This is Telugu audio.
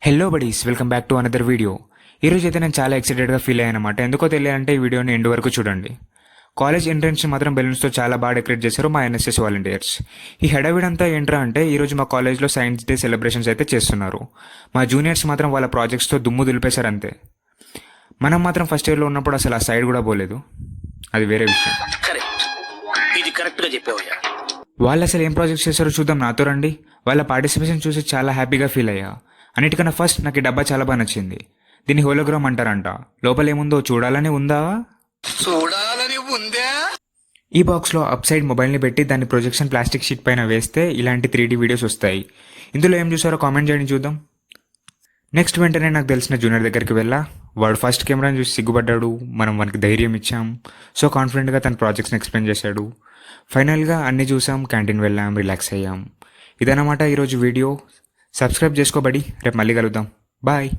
Hello buddies, welcome back to another video. ఈరోజు అయితే నేను చాలా ఎక్సైటెడ్గా ఫీల్ అయ్యానమాట. ఎందుకో తెలియాలంటే ఈ వీడియోని ఎండ్ వరకు చూడండి. కాలేజ్ ఎంట్రన్స్ మాత్రం బెలూన్స్తో చాలా బాగా డెకరేట్ చేశారు మా ఎన్ఎస్ఎస్ వాలంటీర్స్. ఈ హడావిడంతా ఏంట్రా అంటే ఈరోజు మా కాలేజ్లో సైన్స్ డే సెలబ్రేషన్స్ అయితే చేస్తున్నారు. మా జూనియర్స్ మాత్రం వాళ్ళ ప్రాజెక్ట్స్తో దుమ్ము దులిపేశారు అంతే. మనం మాత్రం ఫస్ట్ ఇయర్లో ఉన్నప్పుడు అసలు ఆ సైడ్ కూడా పోలేదు. అది వేరే విషయం. వాళ్ళు అసలు ఏం ప్రాజెక్ట్స్ చేశారో చూద్దాం, నాతో రండి. వాళ్ళ పార్టిసిపేషన్ చూసి చాలా హ్యాపీగా ఫీల్ అయ్యా. అన్నిటికన్నా ఫస్ట్ నాకు ఈ డబ్బా చాలా బాగా నచ్చింది. దీన్ని హోలోగ్రామ్ అంటారంట. లోపల ఏముందో చూడాలని ఉందా? ఈ బాక్స్లో అప్ సైడ్ మొబైల్ని పెట్టి దాన్ని ప్రొజెక్షన్ ప్లాస్టిక్ షీట్ పైన వేస్తే ఇలాంటి 3D వీడియోస్ వస్తాయి. ఇందులో ఏం చూసారో కామెంట్ చేయండి చూద్దాం. నెక్స్ట్ వెంటనే నాకు తెలిసిన జూనియర్ దగ్గరికి వెళ్ళా. వాడు ఫస్ట్ కెమెరాని చూసి సిగ్గుపడ్డాడు. మనం వానికి ధైర్యం ఇచ్చాం. సో కాన్ఫిడెంట్గా తన ప్రాజెక్ట్స్ని ఎక్స్ప్లెయిన్ చేశాడు. ఫైనల్గా అన్నీ చూసాం, క్యాంటీన్ వెళ్ళాం, రిలాక్స్ అయ్యాం. ఇదన్నమాట ఈరోజు వీడియో. సబ్స్క్రైబ్ చేసుకోబడి రేపు మళ్ళీ కలుద్దాం. బాయ్.